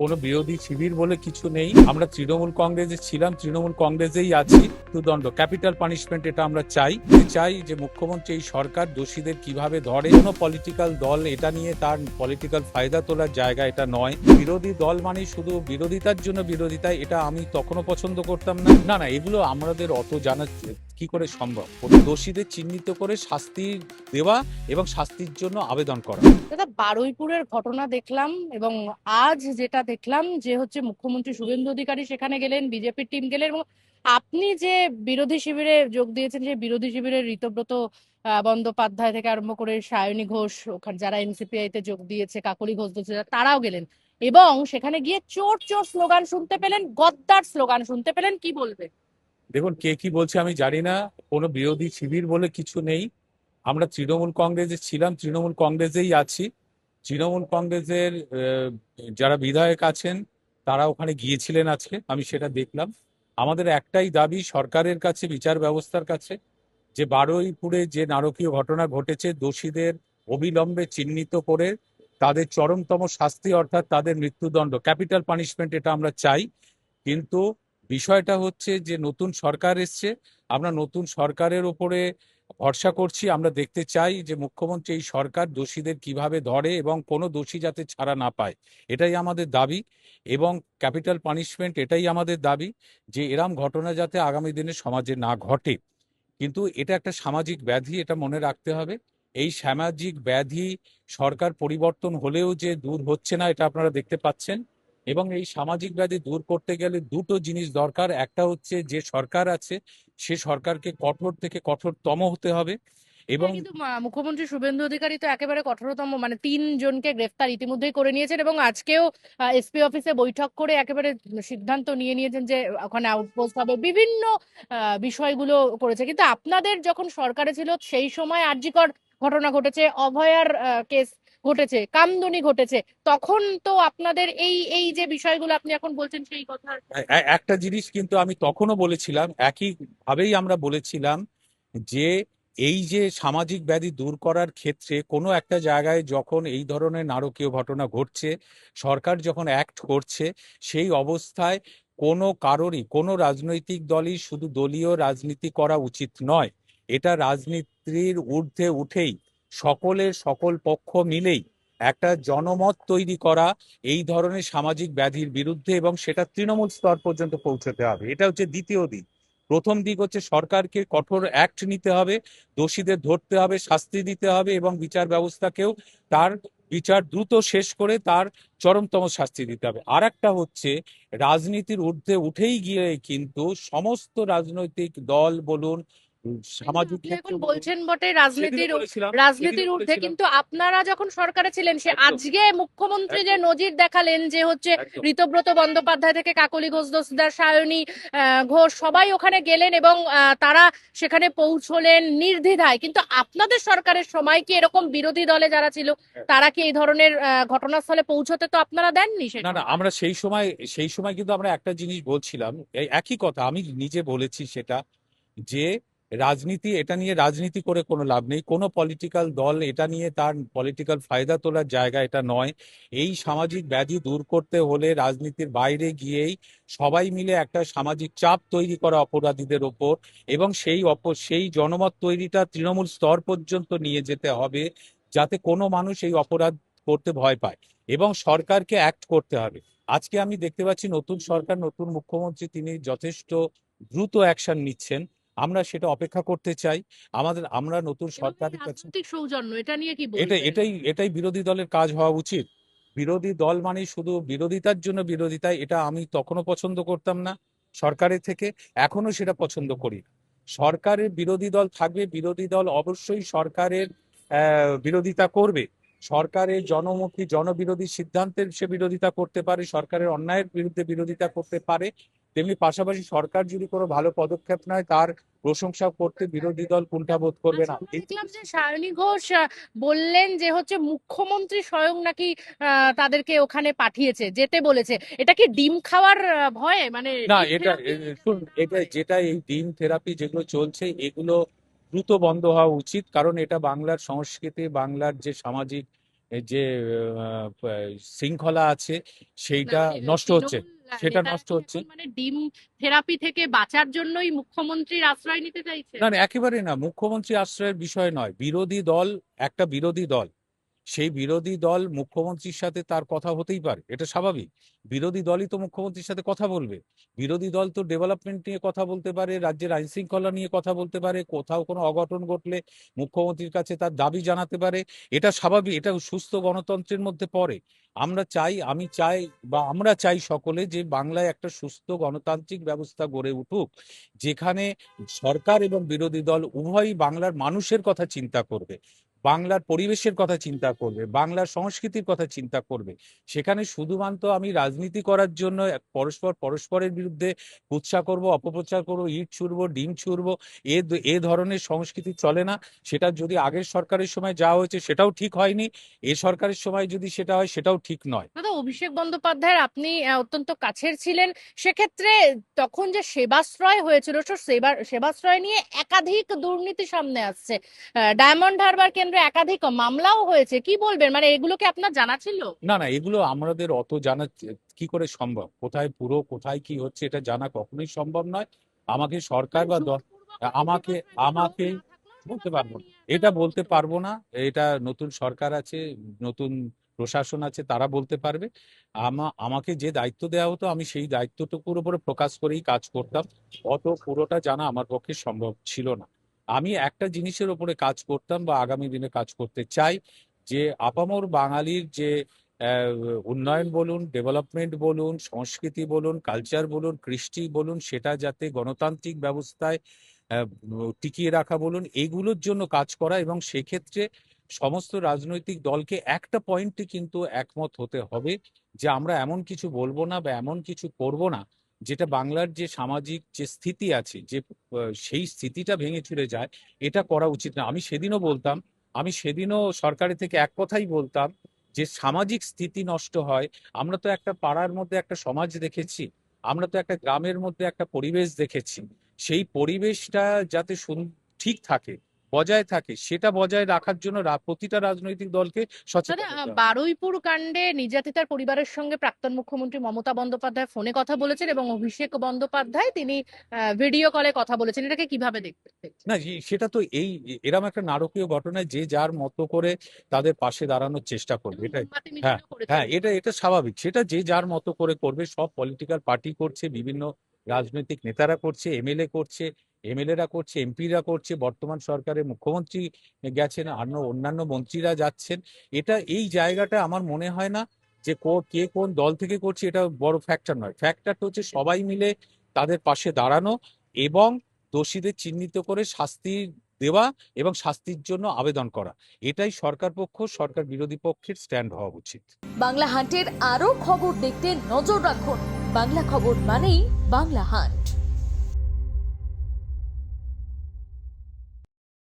কোনো বিরোধী শিবির বলে কিছু নেই। আমরা তৃণমূল কংগ্রেসে ছিলাম, তৃণমূল কংগ্রেসেই আছি। মৃত্যুদণ্ড, ক্যাপিটাল পানিশমেন্ট, এটা আমরা চাই যে মুখ্যমন্ত্রী এই সরকার দোষীদের কিভাবে ধরে। কোনো পলিটিক্যাল দল এটা নিয়ে তার পলিটিক্যাল ফায়দা তোলার জায়গা এটা নয়। বিরোধী দল মানে শুধু বিরোধিতার জন্য বিরোধিতা, এটা আমি তখনও পছন্দ করতাম না। না না, এগুলো আমাদের অত জানা কি করে সম্ভব? দোষীদের চিহ্নিত করে শাস্তি দেওয়া এবং শাস্তির জন্য আবেদন করা। দাদা, বারুইপুরের ঘটনা দেখলাম এবং আজ যেটা দেখলাম যে হচ্ছে মুখ্যমন্ত্রী শুভেন্দু অধিকারী সেখানে গেলেন, বিজেপির টিম গেলেন এবং আপনি যে বিরোধী শিবিরে যোগ দিয়েছেন, যে বিরোধী শিবিরের ঋতব্রত বন্দ্যোপাধ্যায় থেকে আরম্ভ করে সায়নী ঘোষ, ওখানে যারা এনসিপিআই তে যোগ দিয়েছে, কাকলি ঘোষ দোষী, তারাও গেলেন এবং সেখানে গিয়ে চোর চোর স্লোগান শুনতে পেলেন, গদ্দার স্লোগান শুনতে পেলেন, কি বলবে? দেখুন, কে কি বলছে আমি জানি না। কোনো বিরোধী শিবির বলে কিছু নেই। আমরা তৃণমূল কংগ্রেসে ছিলাম, তৃণমূল কংগ্রেসেই আছি। তৃণমূল কংগ্রেসের যারা বিধায়ক আছেন তারা ওখানে গিয়েছিলেন আজকে, আমি সেটা দেখলাম। আমাদের একটাই দাবি সরকারের কাছে, বিচার ব্যবস্থার কাছে, যে বারুইপুরে যে নারকীয় ঘটনা ঘটেছে, দোষীদের অবিলম্বে চিহ্নিত করে তাদের চরমতম শাস্তি, অর্থাৎ তাদের মৃত্যুদণ্ড, ক্যাপিটাল পানিশমেন্ট, এটা আমরা চাই। কিন্তু বিষয়টা হচ্ছে যে নতুন সরকার এসছে, আমরা নতুন সরকারের ওপরে ভরসা করছি। আমরা দেখতে চাই যে মুখ্যমন্ত্রী এই সরকার দোষীদের কিভাবে ধরে এবং কোনো দোষী যাতে ছাড়া না পায়, এটাই আমাদের দাবি। এবং ক্যাপিটাল পানিশমেন্ট, এটাই আমাদের দাবি, যে এরম ঘটনা যাতে আগামী দিনে সমাজে না ঘটে। কিন্তু এটা একটা সামাজিক ব্যাধি, এটা মনে রাখতে হবে। এই সামাজিক ব্যাধি সরকার পরিবর্তন হলেও যে দূর হচ্ছে না, এটা আপনারা দেখতে পাচ্ছেন। এবং এই সামাজিক ব্যাধি দূর করতে গেলে দুটো জিনিস দরকার। একটা হচ্ছে যে সরকার আছে সে সরকারকে কঠোর থেকে কঠোরতম হতে হবে। এবং হ্যাঁ, কিন্তু মুখ্যমন্ত্রী শুভেন্দু অধিকারী তো একেবারে কঠোরতম, মানে 3 জনকে গ্রেফতার ইতিমধ্যেই করে নিয়েছেন এবং আজকেও এসপি অফিসে বৈঠক করে একেবারে সিদ্ধান্ত নিয়ে নিয়েছেন যে ওখানে আউটপোস্ট হবে, বিভিন্ন বিষয়গুলো করেছে। কিন্তু আপনাদের যখন সরকারে ছিল সেই সময় আরজিকর ঘটনা ঘটেছে, অভয়ার কেস ঘটেছে, কামদুনি ঘটেছে, তখন তো আপনাদের এই এই যে বিষয়গুলো আপনি এখন বলছেন সেই কথা। একটা জিনিস কিন্তু আমি তখনও বলেছিলাম, একই ভাবেই আমরা বলেছিলাম, যে এই যে সামাজিক ব্যাধি দূর করার ক্ষেত্রে কোনো একটা জায়গায় যখন এই ধরনের নারকীয় ঘটনা ঘটছে, সরকার যখন অ্যাক্ট করছে, সেই অবস্থায় কোনো কারোরই, কোনো রাজনৈতিক দলই শুধু দলীয় রাজনীতি করা উচিত নয়। এটা রাজনীতির ঊর্ধ্বে উঠেই সকলের, সকল পক্ষ মিলেই একটা জনমত তৈরি করা এই ধরনের সামাজিক ব্যাধির বিরুদ্ধে, এবং সেটা তৃণমূল স্তর পর্যন্ত পৌঁছতে হবে। এটা হচ্ছে দ্বিতীয় দিক। প্রথম দিক হচ্ছে সরকারকে কঠোর অ্যাক্ট নিতে হবে, দোষীদের ধরতে হবে, শাস্তি দিতে হবে এবং বিচার ব্যবস্থাকেও তার বিচার দ্রুত শেষ করে তার চরমতম শাস্তি দিতে হবে। আর একটা হচ্ছে রাজনীতির ঊর্ধ্বে উঠেই গিয়ে কিন্তু সমস্ত রাজনৈতিক দল বলুন, কিন্তু সামাজিক আপনি ক্ষেত্র এখন বলুন, বলছেন বটে সেদিনও রাজনীতির বলেছিলাম, সেদিনও রাজনীতির ঊর্ধ্বে, বলেছিলাম। কিন্তু আপনারা যখন সরকারে ছিলেন সে একদম, আজকে মুখ্যমন্ত্রী যে একদম, নজির দেখালেন যে হচ্ছে একদম। ঋতব্রত বন্দ্যোপাধ্যায় থেকে কাকলি ঘোষ দস্তিদার, সায়নী ঘোষ সবাই ওখানে গেলেন এবং তারা সেখানে পৌঁছলেন নির্দ্বিধায়, কিন্তু আপনাদের সরকারের সময় কি এরকম বিরোধী দলে যারা ছিল তারা কি এই ধরনের ঘটনাস্থলে পৌঁছতে তো আপনারা দেননি সে না না, সময়? আমরা সেই সময় কিন্তু আমরা একটা জিনিস বলছিলাম, এই একই কথা আমি নিজে বলেছি, সেটা যে রাজনীতি, এটা নিয়ে রাজনীতি করে কোনো লাভ নেই। কোনো পলিটিক্যাল দল এটা নিয়ে তার পলিটিক্যাল ফায়দা তোলার জায়গা এটা নয়। এই সামাজিক ব্যাধি দূর করতে হলে রাজনীতির বাইরে গিয়েই সবাই মিলে একটা সামাজিক চাপ তৈরি করা অপরাধীদের ওপর, এবং সেই জনমত তৈরিটা তৃণমূল স্তর পর্যন্ত নিয়ে যেতে হবে, যাতে কোনো মানুষ এই অপরাধ করতে ভয় পায়, এবং সরকারকে অ্যাক্ট করতে হবে। আজকে আমি দেখতে পাচ্ছি নতুন সরকার, নতুন মুখ্যমন্ত্রী, তিনি যথেষ্ট দ্রুত অ্যাকশন নিচ্ছেন। আমরা সেটা অপেক্ষা করতে চাই। আমরা নতুন এবং এই সরকারের কাছে, রাজনৈতিক সৌজন্য এটা নিয়ে কি এটা বলবেন? এটাই এটাই বিরোধী দলের কাজ হওয়া উচিত। বিরোধী দল মানে শুধু বিরোধিতার জন্য বিরোধিতা, এটা আমি তখনও পছন্দ করতাম না সরকারের থেকে, এখনো সেটা পছন্দ করি না। সরকারের বিরোধী দল থাকবে, বিরোধী দল অবশ্যই সরকারের বিরোধিতা করবে। সরকারের জনমুখী, জনবিরোধী সিদ্ধান্তের সে বিরোধিতা করতে পারে, সরকারের অন্যায়ের বিরুদ্ধে বিরোধিতা করতে পারে। তেমনি পাশাপাশি সরকার যদি কোনো ভালো পদক্ষেপ নেয় তার প্রশংসা করতে বিরোধী দল কুণ্ঠাবোধ করবে আচ্ছা, না। আমরা দেখলাম যে সায়নী ঘোষ বললেন যে হচ্ছে মুখ্যমন্ত্রী স্বয়ং নাকি তাদেরকে ওখানে পাঠিয়েছে, যেতে বলেছে। এটা কি ডিম খাওয়ার ভয়ে, মানে না, ডিম এটা থেরাপি শুন, এটা যেটা এই ডিম থেরাপি যেগুলো চলছে, এগুলো দ্রুত বন্ধ হওয়া উচিত। কারণ এটা বাংলার সংস্কৃতি, বাংলার যে সামাজিক যে শৃঙ্খলা আছে না সেইটা মানে নষ্ট হচ্ছে, তৃণমূল সেটা নেতারা নষ্ট কি হচ্ছে। এখন মানে ডিম থেরাপি থেকে বাঁচার জন্যই মুখ্যমন্ত্রীর আশ্রয় নিতে চাইছে? না না, একেবারে না, মুখ্যমন্ত্রী আশ্রয়ের বিষয় নয়। বিরোধী দল, একটা বিরোধী দল, সেই বিরোধী দল মুখ্যমন্ত্রীর সাথে তার কথা হতেই পারে, এটা স্বাভাবিক। বিরোধী দলই তো মুখ্যমন্ত্রীর সাথে কথা বলবে। বিরোধী দল তো ডেভেলপমেন্ট নিয়ে কথা বলতে পারে, রাজ্যের আইন শৃঙ্খলা নিয়ে কথা বলতে পারে, কোথাও কোনো অঘটন ঘটলে মুখ্যমন্ত্রীর কাছে তার দাবি জানাতে পারে। এটা স্বাভাবিক, এটা সুস্থ গণতন্ত্রের মধ্যে পড়ে। আমরা চাই, আমি চাই, বা আমরা চাই সকলে যে বাংলায় একটা সুস্থ গণতান্ত্রিক ব্যবস্থা গড়ে উঠুক, যেখানে সরকার এবং বিরোধী দল উভয়ই বাংলার মানুষের কথা চিন্তা করবে, বাংলার পরিবেশের কথা চিন্তা করবে, বাংলার সংস্কৃতির কথা চিন্তা করবে। সেখানে শুধুমাত্র আমি রাজনীতি করার জন্য পরস্পরের বিরুদ্ধে কুৎসা করব, অপপ্রচার করব, ইট ছুড়বো, ডিম ছুড়বো, এ ধরনের সংস্কৃতি চলে না। সেটা যদি আগের সরকারের সময় যা হয়েছে সেটাও ঠিক হয়নি, এ সরকারের সময় যদি সেটা হয় সেটাও ঠিক নয়। দাদা, অভিষেক বন্দ্যোপাধ্যায়ের আপনি অত্যন্ত কাছের ছিলেন, সেক্ষেত্রে তখন যে সেবাশ্রয় হয়েছিল, তো সেবাশ্রয় নিয়ে একাধিক দুর্নীতি সামনে আসছে। ডায়মন্ড হারবার কেন্দ্রে একাধিক মামলাও হয়েছে, কি বলবেন, মানে এগুলো কি আপনার জানা ছিল? না না, এগুলো আমাদের অত জানা কি করে সম্ভব? কোথায় পুরো, কোথায় কি হচ্ছে, এটা জানা কখনোই সম্ভব নয়। আমাকে সরকার মানে বা জোরপূর্বক কোনো আমাকে ডিপার্টমেন্টে লোক আমাকে না থাকলেও বলতে সেবাশ্রয় পারবো না, নিয়ে একটা এটা তদন্ত বলতে চলছে। পারবো না। এটা নতুন সরকার আছে, নতুন প্রশাসন আছে, তারা বলতে পারবে। আমাকে যে দায়িত্ব দেওয়া হতো আমি সেই দায়িত্বটুকুর উপরে ফোকাস করেই কাজ করতাম। অত পুরোটা জানা আমার পক্ষে সম্ভব ছিল না। আমি একটা জিনিসের উপরে কাজ করতাম বা আগামী দিনে কাজ করতে চাই, যে আপামর বাঙালির যে আহ, উন্নয়ন বলুন, ডেভেলপমেন্ট বলুন, সংস্কৃতি বলুন, কালচার বলুন, কৃষ্টি বলুন, সেটা যাতে গণতান্ত্রিক ব্যবস্থায় টিকিয়ে রাখা বলুন, এগুলোর জন্য কাজ করা। এবং সেক্ষেত্রে সমস্ত রাজনৈতিক দলকে একটা পয়েন্টে কিন্তু একমত হতে হবে, যে আমরা এমন কিছু বলবো না বা এমন কিছু করব না যেটা বাংলার যে সামাজিক যে স্থিতি আছে, যে সেই স্থিতিটা ভেঙে চুরে যায়। এটা করা উচিত না। আমি সেদিনও বলতাম, আমি সেদিনও সরকারের থেকে এক কথাই বলতাম, যে সামাজিক স্থিতি নষ্ট হয়। আমরা তো একটা পাড়ার মধ্যে একটা সমাজ দেখেছি, আমরা তো একটা গ্রামের মধ্যে একটা পরিবেশ দেখেছি। সেই পরিবেশটা যাতে ঠিক থাকে, বজায় থাকে, সেটা বজায় রাখার জন্য প্রতিটা রাজনৈতিক দলকে দাদা, সচেতন হতে হবে। বারুইপুর কাণ্ডে নির্যাতিতার পরিবারের সঙ্গে প্রাক্তন মুখ্যমন্ত্রী মমতা বন্দ্যোপাধ্যায় ফোনে কথা বলেছেন এবং অভিষেক বন্দ্যোপাধ্যায় তিনি ভিডিও কলে কথা বলেছেন, এটাকে কিভাবে দেখছেন? না, সেটা তো এরম একটা নারকীয় ঘটনায় যে যার মতো করে তাদের পাশে দাঁড়ানোর চেষ্টা করবে, এবং এটাই। মোমবাতি হ্যাঁ, মিছিলও করেছেন হ্যাঁ, এটা তিনি। এটা স্বাভাবিক, সেটা যে যার মতো করে করবে। সব পলিটিক্যাল পার্টি করছে, বিভিন্ন রাজনৈতিক নেতারা করছে, এমএলএ করছে, এমএলএরা করছে, এমপিরা করছে, বর্তমান সরকারের মুখ্যমন্ত্রী গেছেন, আর অন্যান্য মন্ত্রীরা যাচ্ছেন। এটা এই জায়গাটা আমার মনে হয় না যে কে কোন দল থেকে করছে এটা বড় ফ্যাক্টর নয়। ফ্যাক্টরটা হচ্ছে সবাই মিলে তাদের পাশে দাঁড়ানো এবং দোষীদের চিহ্নিত করে শাস্তি দেওয়া এবং শাস্তির জন্য আবেদন করা। এটাই সরকার পক্ষ, সরকার বিরোধী পক্ষের স্ট্যান্ড হওয়া উচিত। বাংলা হান্টের আরও খবর দেখতে নজর রাখুন। বাংলা খবর মানেই বাংলা হান্ট।